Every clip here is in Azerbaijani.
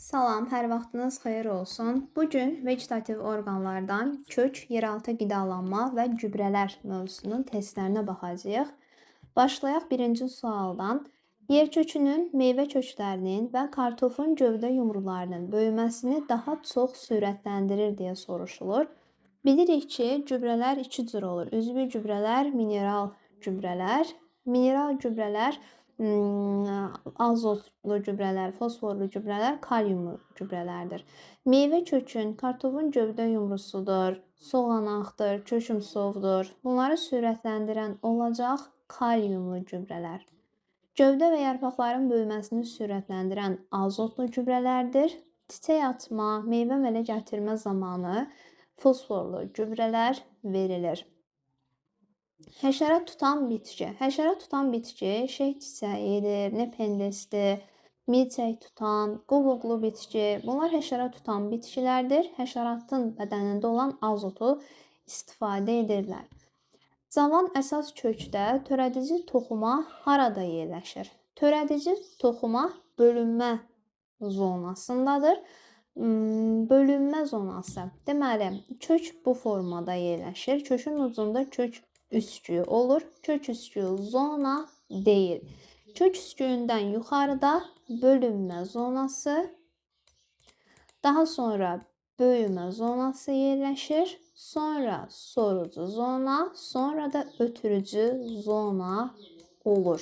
Salam, hər vaxtınız xeyir olsun. Bugün vegetativ orqanlardan kök, yeraltı qidalanma və gübrələr mövzusunun testlərinə baxacağıq. Başlayaq birinci sualdan. Yer kökünün, meyvə köklərinin və kartofun gövdə yumrularının böyüməsini daha çox sürətləndirir deyə soruşulur. Bilirik ki, gübrələr iki cür olur. Üzvü gübrələr, mineral gübrələr. Mineral gübrələr azotlu gübrələr, fosforlu gübrələr, kaliumlu gübrələrdir. Meyvə kökün, kartofun gövdə yumrusudur, soğanaqdır, kökümsovdur. Bunları sürətləndirən olacaq kaliumlu gübrələr. Gövdə və yarpaqların böyüməsini sürətləndirən azotlu gübrələrdir. Çiçək açma, meyvə əmələ gətirmə zamanı fosforlu gübrələr verilir. Həşərat tutan bitki. Həşərat tutan bitki şeh çiçəyidir, nependesdir, milçək tutan, qovuqlu bitki. Bunlar həşərat tutan bitkilərdir. Həşəratın bədənində olan azotu istifadə edirlər. Cavan əsas kökdə törədici toxuma harada yerləşir? Törədici toxuma bölünmə zonasındadır. Bölünmə zonası. Deməli, kök bu formada yerləşir. Kökün ucunda kök üsküyü olur. Kök üsküyü zona deyil. Kök üsküyündən yuxarıda bölünmə zonası, daha sonra böyümə zonası yerləşir. Sonra sorucu zona, sonra da ötürücü zona olur.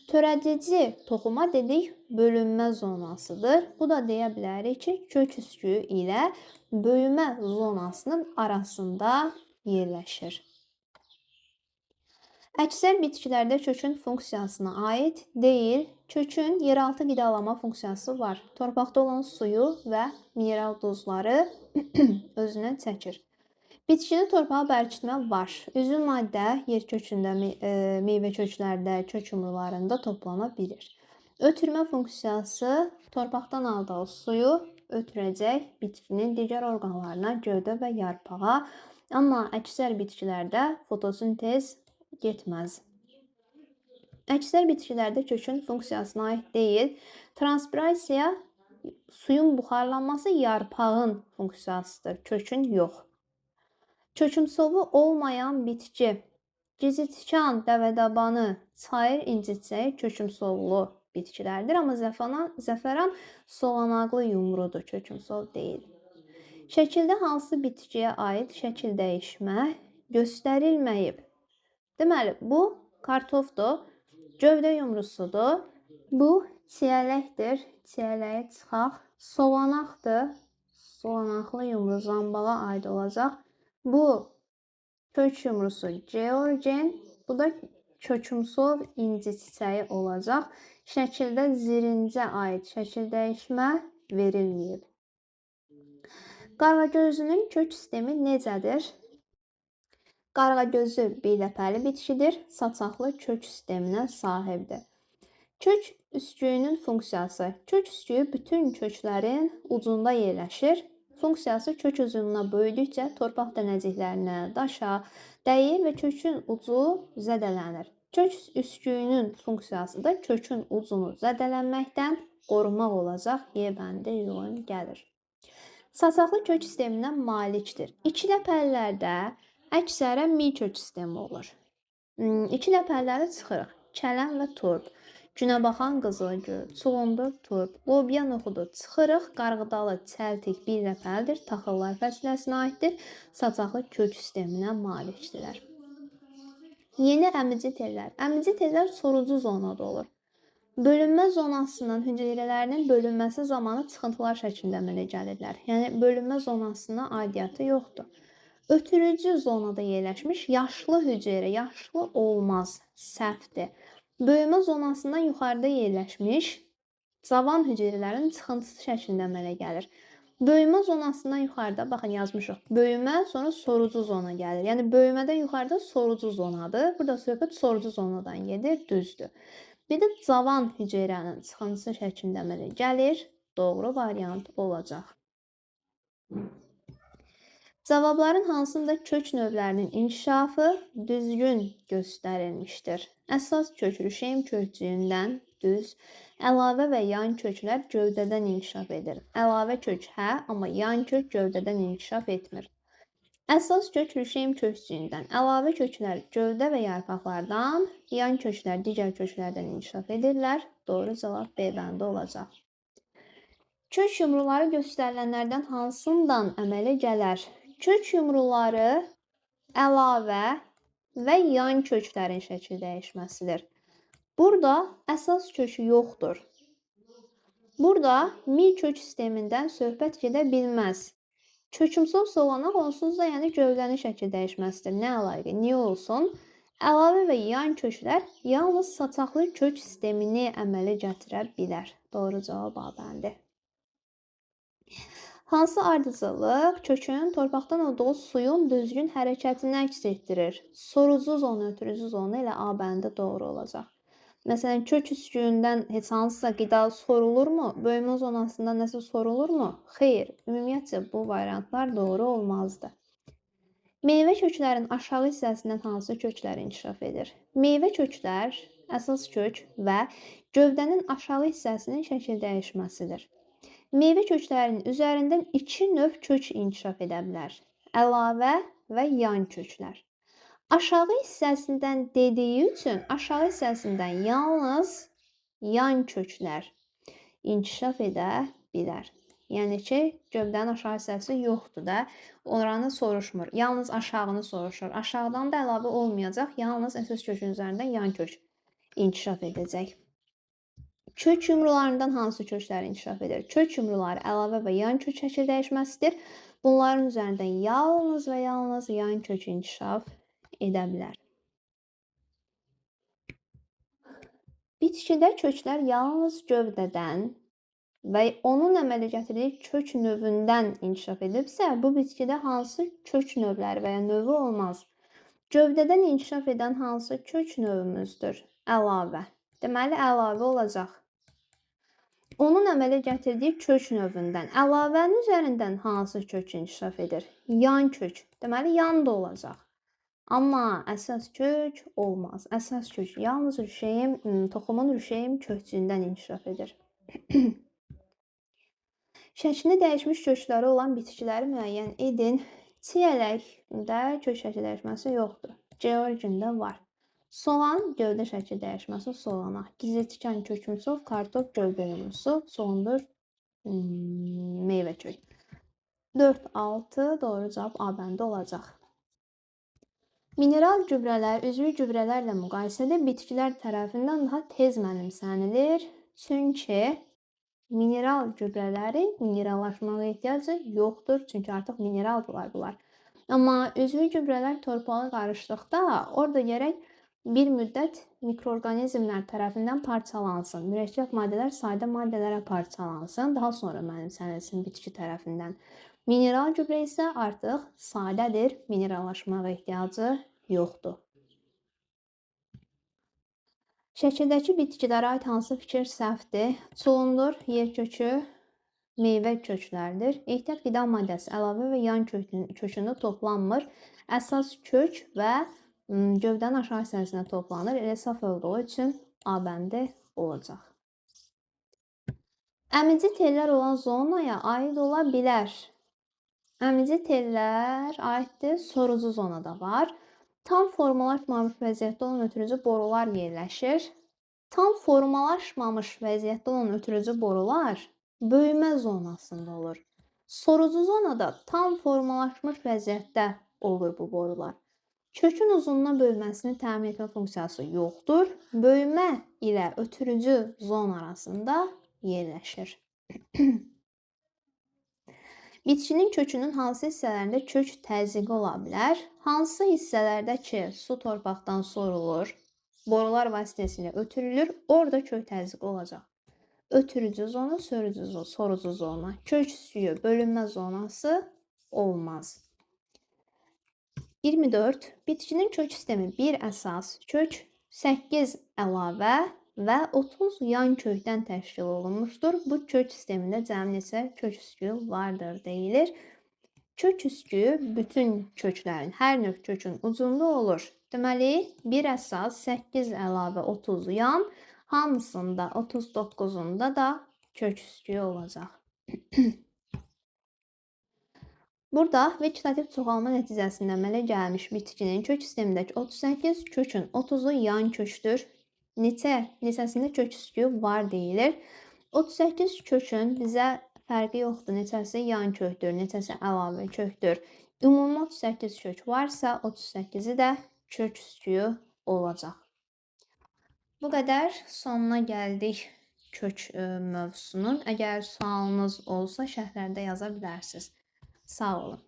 Törədici toxuma dedik bölünmə zonasıdır. Bu da deyə bilərik ki, kök üsküyü ilə böyümə zonasının arasında yerləşir. Əksər bitkilərdə kökün funksiyasına aid deyil, kökün yeraltı qidalanma funksiyası var. Torpaqda olan suyu və mineral duzları özünə çəkir. Bitkini torpağa bərkitmə var. Üzvü maddə yer kökündə, meyvə köklərdə, kök yumrularında toplana bilir. Ötürmə funksiyası torpaqdan aldığı suyu ötürəcək bitkinin digər orqanlarına, gövdə və yarpağa. Amma əksər bitkilərdə fotosintez getməz. Əksər bitkilərdə kökün funksiyasına aid deyil. Transpirasiya, suyun buxarlanması yarpağın funksiyasıdır, kökün yox. Kökümsovu olmayan bitki, gizitikan, dəvədabanı, çayır incitsəyi kökümsovlu bitkilərdir. Amma zəfəran soğanaqlı yumrudur, kökümsov deyil. Şəkildə hansı bitkiyə aid şəkil dəyişmə göstərilməyib? Deməli, bu kartofdur, gövdə yumrusudur, bu çiyələkdir, çiyələyə çıxaq, soğanaqdır, soğanaqlı yumru zambala aid olacaq, bu kök yumrusu Georgen, bu da kökümsov inci çiçəyi olacaq. Şəkildə zirincə aid şəkil dəyişmə verilməyib. Qarğagözünün kök sistemi necədir? Qarğagözü biləpəli bitkidir, saçaqlı kök sisteminə sahibdir. Kök üsküyünün funksiyası. Kök üsküyü bütün köklərin ucunda yerləşir. Funksiyası kök uzunluğuna böyüdükcə torpaq dənəciklərinə, daşa dəyir və kökün ucu zədələnir. Kök üsküyünün funksiyası da kökün ucunu zədələnməkdən qorumaq olacaq. Y bəndi yolun gəlir. Saçaqlı kök sisteminə malikdir. İkiləpəlilərdə əksərən mi kök sistemi olur. İkiləpəliləri çıxırıq. Kələm və turp, günəbaxan qızılgül, çuğundur, turp, lobya noxudu çıxırıq. Qarğıdalı, çəltik birləpəlidir. Taxıllar fəsiləsinə aiddir. Saçaqlı kök sisteminə malikdirlər. Yeni əmici tellər. Əmici tellər sorucu zonada olur. Bölünmə zonasının hüceyrələrinin bölünməsi zamanı çıxıntılar şəklində əmələ gəlirlər. Yəni, bölünmə zonasına aidiyyatı yoxdur. Ötürücü zonada yerləşmiş yaşlı hüceyrə, yaşlı olmaz, səhvdir. Böyümə zonasından yuxarıda yerləşmiş cavan hüceyrələrin çıxıntısı şəklində əmələ gəlir. Böyümə zonasından yuxarıda, baxın yazmışıq, böyümə sonra sorucu zona gəlir. Yəni, böyümədən yuxarıda sorucu zonadır. Burada söhbət sorucu zonadan gedir, düzdür. Bir də cavan hüceyrənin çıxıntısı şəklində əmələ gəlir, doğru variant olacaq. Cavabların hansında kök növlərinin inkişafı düzgün göstərilmişdir? Əsas kök rüşeym kökcüyündən düz, əlavə və yan köklər gövdədən inkişaf edir. Əlavə kök hə, amma yan kök gövdədən inkişaf etmir. Əsas kök rüşeym kökcüyündən, əlavə köklər gövdə və yarpaqlardan, yan köklər digər köklərdən inkişaf edirlər. Doğru cavab B bəndi olacaq. Kök yumruları göstərilənlərdən hansından əmələ gələr? Kök yumruları əlavə və yan köklərin şəkil dəyişməsidir. Burada əsas kökü yoxdur. Burada mil kök sistemindən söhbət gedə bilməz. Kökümsöz solanaq onsuz da yəni gövdənin şəkil dəyişməsidir. Nə əlaqə? Niyə olsun? Əlavə və yan köklər yalnız saçaqlı kök sistemini əmələ gətirə bilər. Doğru cavab A bəndi. Hansı ardıcıllıq kökün torpaqdan olduğu suyun düzgün hərəkətini əks etdirir? Sorucu zonu, ötürücü zonu ilə A bəndi doğru olacaq. Məsələn, kök üsküyündən heç hansısa qida sorulurmu? Böyümə zonasında nəsə sorulurmu? Xeyr, ümumiyyətcə bu variantlar doğru olmazdı. Meyvə köklərin aşağı hissəsindən hansı köklər inkişaf edir? Meyvə köklər əsas kök və gövdənin aşağı hissəsinin şəkil dəyişməsidir. Meyvə köklərinin üzərindən iki növ kök inkişaf edə bilər. Əlavə və yan köklər. Aşağı hissəsindən dediyi üçün aşağı hissəsindən yalnız yan köklər inkişaf edə bilər. Yəni ki, gövdənin aşağı hissəsi yoxdur da, oranı soruşmur. Yalnız aşağını soruşur. Aşağıdan da əlavə olmayacaq, yalnız əsas kökün üzərindən yan kök inkişaf edəcək. Kök yumrularından hansı köklər inkişaf edir? Kök yumruları əlavə və yan kök şəkil dəyişməsidir. Bunların üzərindən yalnız və yalnız yan kök inkişaf edə bilər. Bitkidə köklər yalnız gövdədən və onun əmələ gətirdiyi kök növündən inkişaf edibsə, bu bitkidə hansı kök növləri və ya növü olmaz? Gövdədən inkişaf edən hansı kök növümüzdür? Əlavə. Deməli, əlavə olacaq. Onun əmələ gətirdiyi kök növündən, əlavənin üzərindən hansı kök inkişaf edir? Yan kök. Deməli, yan da olacaq. Amma əsas kök olmaz. Əsas kök yalnız toxumun rüşeym kökcüyündən inkişaf edir. Şəklini dəyişmiş kökləri olan bitkiləri müəyyən edin. Çiyələkdə kök şəkil dəyişməsi yoxdur. Georgində var. Soğan gövdə şəkil dəyişməsi solana. Gizirtikan kökümsöv, kartof gövdə yumrusu, sondur meyvə kök. 4-6 doğru cavab A bəndi olacaq. Mineral gübrələr üzvü gübrələrlə müqayisədə bitkilər tərəfindən daha tez mənimsənilir. Çünki mineral gübrələrin minerallaşmağa ehtiyacı yoxdur. Çünki artıq mineraldırlar bunlar. Amma üzvü gübrələr torpağa qarışdıqda orada gərək bir müddət mikroorqanizmlər tərəfindən parçalansın. Mürəkkəb maddələr sadə maddələrə parçalansın. Daha sonra mənimsənilsin bitki tərəfindən. Mineral gübrə isə artıq sadədir. Minerallaşmağa ehtiyacı yoxdur. Şəkildəki bitkilərə aid hansı fikir səhvdir? Çulundur, yer kökü, meyvə köklərdir. Ehtiyat qida maddəsi əlavə və yan kökündə toplanmır. Əsas kök və gövdənin aşağı hissəsinə toplanır. Elə saf olduğu üçün A bəndi olacaq. Əmici tellər olan zonaya aid ola bilər. Əmici tellər aiddir, sorucu zonada var. Tam formalaşmamış vəziyyətdə olan ötürücü borular yerləşir. Tam formalaşmamış vəziyyətdə olan ötürücü borular böyümə zonasında olur. Sorucu zonada tam formalaşmış vəziyyətdə olur bu borular. Kökün uzunluğuna bölməsini təmin etmə funksiyası yoxdur. Böyümə ilə ötürücü zon arasında yerləşir. Bitkinin kökünün hansı hissələrində kök təzyiqi ola bilər? Hansı hissələrdə ki, su torpaqdan sorulur, borular vasitəsilə ötürülür, orada kök təzyiqi olacaq. Ötürücü zona, sorucu zona, kök suyu bölünmə zonası olmaz. 24. Bitkinin kök sistemi 1 əsas kök, 8 əlavə və 30 yan kökdən təşkil olunmuşdur. Bu kök sistemində cəmi neçə kök üskü vardır deyilir. Kök üsküyü bütün köklərin, hər növ kökün ucunda olur. Deməli, 1 əsas 8 əlavə 30 yan, hamısında 39-unda da kök üsküyü olacaq. Burada vegetativ çoxalma nəticəsində əmələ gəlmiş bitkinin kök sistemindəki 38 kökün 30-u yan kökdür. Neçəsində kök üsküyü var deyilir. 38 kökün bizə fərqi yoxdur. Neçəsi yan kökdür, neçəsi əlavə kökdür. Ümumi 38 kök varsa, 38-i də kök üsküyü olacaq. Bu qədər sonuna gəldik kök mövzusunun. Əgər sualınız olsa, şərhlərdə yaza bilərsiniz. Sağ olun.